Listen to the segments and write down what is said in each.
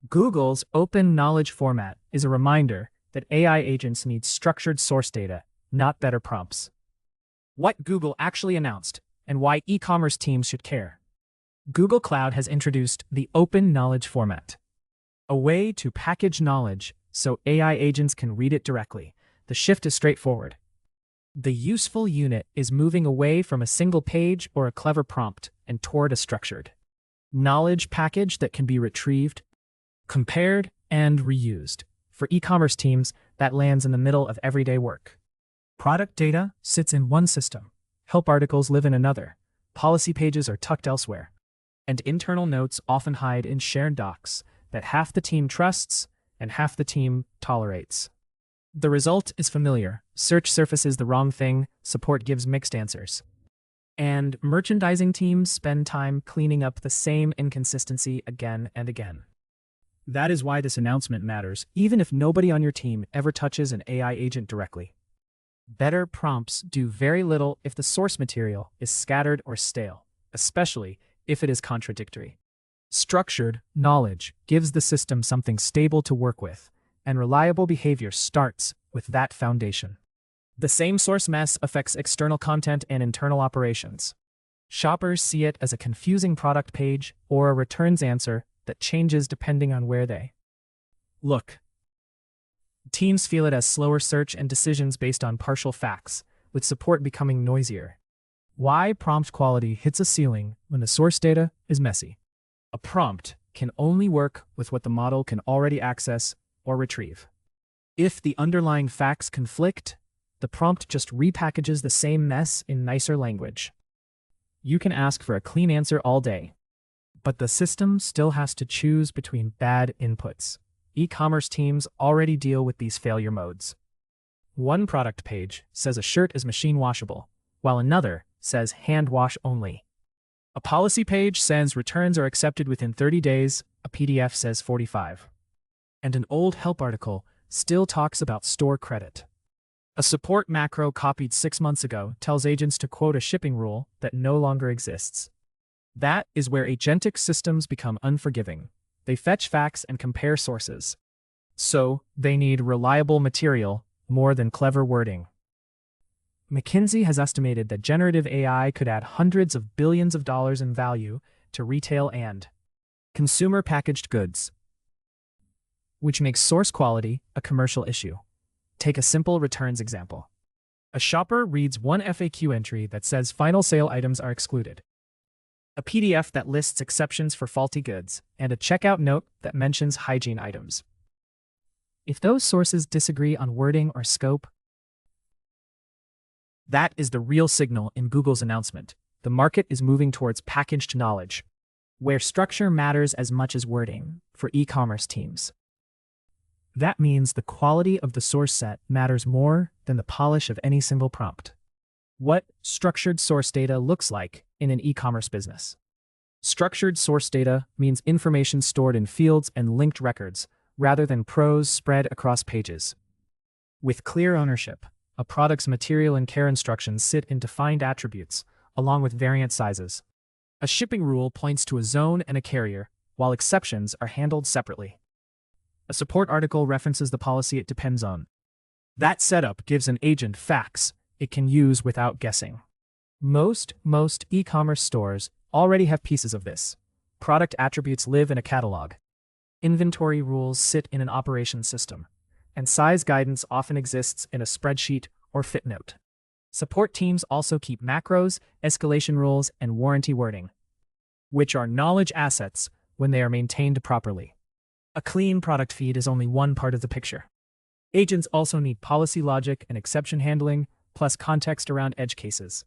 Google's open knowledge format is a reminder that AI agents need structured source data, not better prompts. What Google actually announced, and why e-commerce teams should care. Google Cloud has introduced the open knowledge format, a way to package knowledge so AI agents can read it directly. The shift is straightforward. The useful unit is moving away from a single page or a clever prompt and toward a structured knowledge package that can be retrieved, compared, and reused. For e-commerce teams, that lands in the middle of everyday work. Product data sits in one system, help articles live in another, policy pages are tucked elsewhere, and internal notes often hide in shared docs that half the team trusts and half the team tolerates. The result is familiar. Search surfaces the wrong thing, support gives mixed answers. And merchandising teams spend time cleaning up the same inconsistency again and again. That is why this announcement matters, even if nobody on your team ever touches an AI agent directly. Better prompts do very little if the source material is scattered or stale, especially if it is contradictory. Structured knowledge gives the system something stable to work with, and reliable behavior starts with that foundation. The same source mess affects external content and internal operations. Shoppers see it as a confusing product page or a returns answer that changes depending on where they look. Teams feel it as slower search and decisions based on partial facts, with support becoming noisier. Why prompt quality hits a ceiling when the source data is messy. A prompt can only work with what the model can already access or retrieve. If the underlying facts conflict, the prompt just repackages the same mess in nicer language. You can ask for a clean answer all day, but the system still has to choose between bad inputs. E-commerce teams already deal with these failure modes. One product page says a shirt is machine washable, while another says hand wash only. A policy page says returns are accepted within 30 days, a PDF says 45. And an old help article still talks about store credit. A support macro copied 6 months ago tells agents to quote a shipping rule that no longer exists. That is where agentic systems become unforgiving. They fetch facts and compare sources. So, they need reliable material more than clever wording. McKinsey has estimated that generative AI could add hundreds of billions of dollars in value to retail and consumer packaged goods, which makes source quality a commercial issue. Take a simple returns example. A shopper reads one FAQ entry that says final sale items are excluded, a PDF that lists exceptions for faulty goods, and a checkout note that mentions hygiene items. If those sources disagree on wording or scope, that is the real signal in Google's announcement. The market is moving towards packaged knowledge, where structure matters as much as wording for e-commerce teams. That means the quality of the source set matters more than the polish of any single prompt. What structured source data looks like in an e-commerce business. Structured source data means information stored in fields and linked records, rather than prose spread across pages. With clear ownership, a product's material and care instructions sit in defined attributes, along with variant sizes. A shipping rule points to a zone and a carrier, while exceptions are handled separately. A support article references the policy it depends on. That setup gives an agent facts it can use without guessing. Most e-commerce stores already have pieces of this. Product attributes live in a catalog. Inventory rules sit in an operations system, and size guidance often exists in a spreadsheet or footnote. Support teams also keep macros, escalation rules, and warranty wording, which are knowledge assets when they are maintained properly. A clean product feed is only one part of the picture. Agents also need policy logic and exception handling, plus context around edge cases,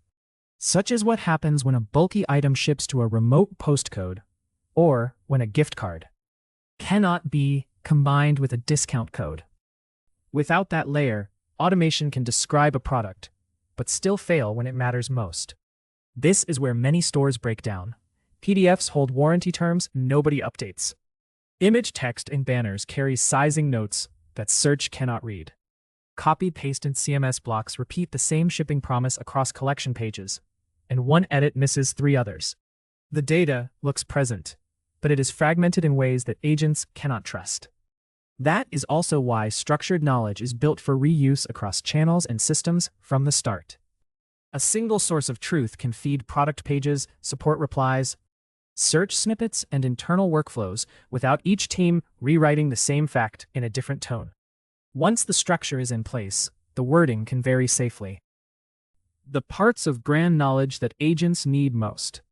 such as what happens when a bulky item ships to a remote postcode, or when a gift card cannot be combined with a discount code. Without that layer, automation can describe a product, but still fail when it matters most. This is where many stores break down. PDFs hold warranty terms nobody updates. Image text in banners carries sizing notes that search cannot read. Copy-pasted CMS blocks repeat the same shipping promise across collection pages, and one edit misses 3 others. The data looks present, but it is fragmented in ways that agents cannot trust. That is also why structured knowledge is built for reuse across channels and systems from the start. A single source of truth can feed product pages, support replies, search snippets, and internal workflows without each team rewriting the same fact in a different tone. Once the structure is in place, the wording can vary safely. The parts of brand knowledge that agents need most.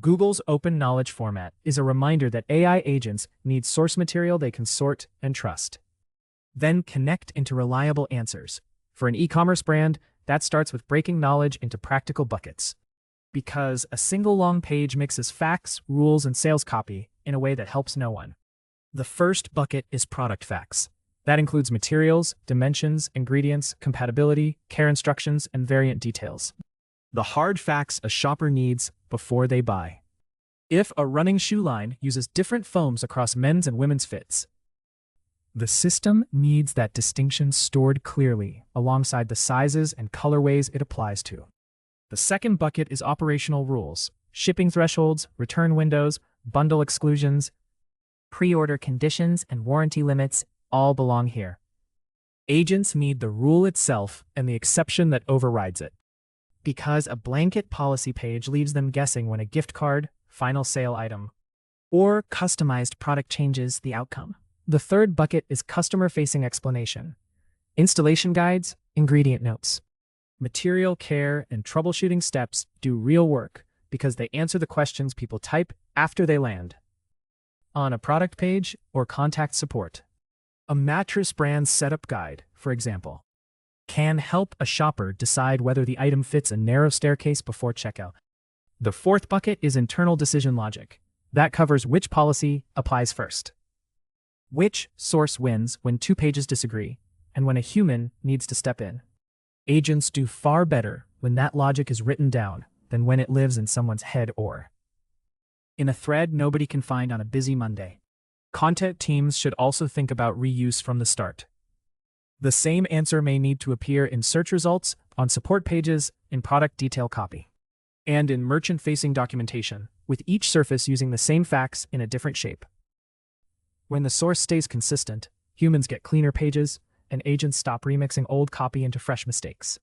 Google's open knowledge format is a reminder that AI agents need source material they can sort and trust. Then connect into reliable answers. For an e-commerce brand, that starts with breaking knowledge into practical buckets. Because a single long page mixes facts, rules, and sales copy in a way that helps no one. The first bucket is product facts. That includes materials, dimensions, ingredients, compatibility, care instructions, and variant details. The hard facts a shopper needs before they buy. If a running shoe line uses different foams across men's and women's fits, the system needs that distinction stored clearly alongside the sizes and colorways it applies to. The second bucket is operational rules, shipping thresholds, return windows, bundle exclusions, pre-order conditions, and warranty limits all belong here. Agents need the rule itself and the exception that overrides it. Because a blanket policy page leaves them guessing when a gift card, final sale item, or customized product changes the outcome. The third bucket is customer-facing explanation. Installation guides, ingredient notes. Material care and troubleshooting steps do real work because they answer the questions people type after they land. On a product page or contact support. A mattress brand setup guide, for example, can help a shopper decide whether the item fits a narrow staircase before checkout. The fourth bucket is internal decision logic. That covers which policy applies first. Which source wins when two pages disagree, and when a human needs to step in. Agents do far better when that logic is written down than when it lives in someone's head or in a thread nobody can find on a busy Monday. Content teams should also think about reuse from the start. The same answer may need to appear in search results, on support pages, in product detail copy, and in merchant-facing documentation, with each surface using the same facts in a different shape. When the source stays consistent, humans get cleaner pages, and agents stop remixing old copy into fresh mistakes.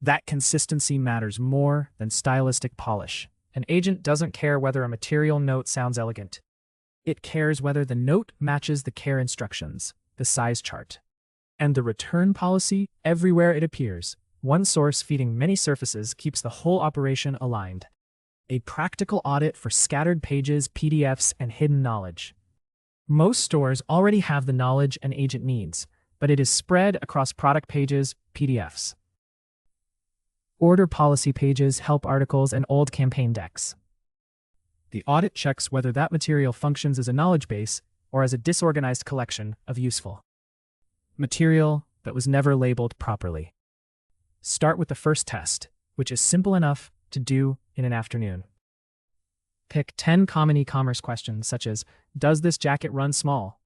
That consistency matters more than stylistic polish. An agent doesn't care whether a material note sounds elegant. It cares whether the note matches the care instructions, the size chart, and the return policy everywhere it appears. One source feeding many surfaces keeps the whole operation aligned. A practical audit for scattered pages, PDFs, and hidden knowledge. Most stores already have the knowledge an agent needs, but it is spread across product pages, PDFs. Order policy pages, help articles, and old campaign decks. The audit checks whether that material functions as a knowledge base or as a disorganized collection of useful material that was never labeled properly. Start with the first test, which is simple enough to do in an afternoon. Pick 10 common e-commerce questions such as, does this jacket run small?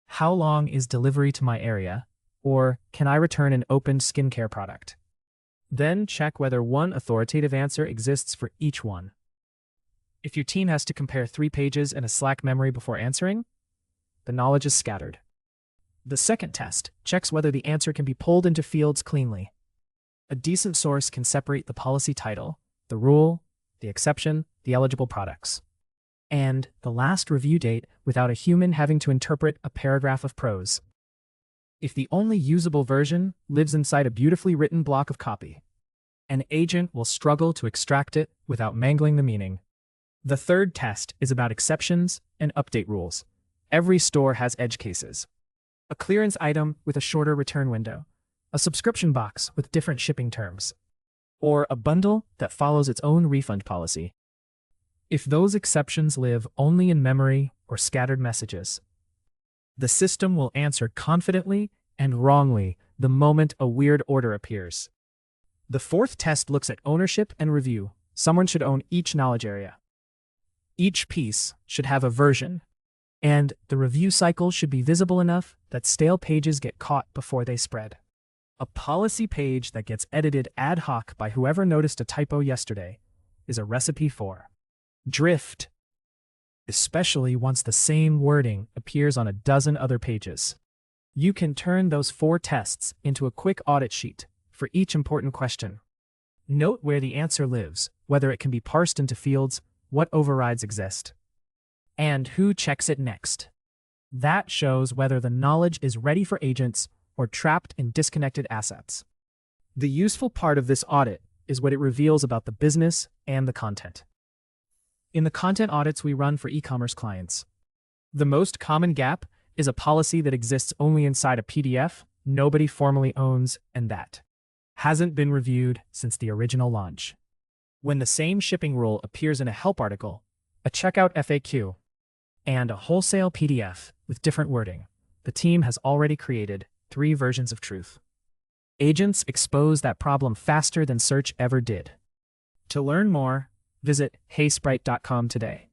How long is delivery to my area? Or can I return an opened skincare product? Then check whether one authoritative answer exists for each one. If your team has to compare 3 pages and a Slack memory before answering, the knowledge is scattered. The second test checks whether the answer can be pulled into fields cleanly. A decent source can separate the policy title, the rule, the exception, the eligible products, and the last review date without a human having to interpret a paragraph of prose. If the only usable version lives inside a beautifully written block of copy, an agent will struggle to extract it without mangling the meaning. The third test is about exceptions and update rules. Every store has edge cases. A clearance item with a shorter return window, a subscription box with different shipping terms, or a bundle that follows its own refund policy. If those exceptions live only in memory or scattered messages, the system will answer confidently and wrongly the moment a weird order appears. The fourth test looks at ownership and review. Someone should own each knowledge area. Each piece should have a version, and the review cycle should be visible enough that stale pages get caught before they spread. A policy page that gets edited ad hoc by whoever noticed a typo yesterday is a recipe for drift. especially once the same wording appears on a dozen other pages. You can turn those 4 tests into a quick audit sheet for each important question. Note where the answer lives, whether it can be parsed into fields, what overrides exist, and who checks it next. That shows whether the knowledge is ready for agents or trapped in disconnected assets. The useful part of this audit is what it reveals about the business and the content. In the content audits we run for e-commerce clients, the most common gap is a policy that exists only inside a PDF nobody formally owns and that hasn't been reviewed since the original launch. When the same shipping rule appears in a help article, a checkout FAQ, and a wholesale PDF with different wording, the team has already created 3 versions of truth. Agents expose that problem faster than search ever did. To learn more, visit heysprite.com today.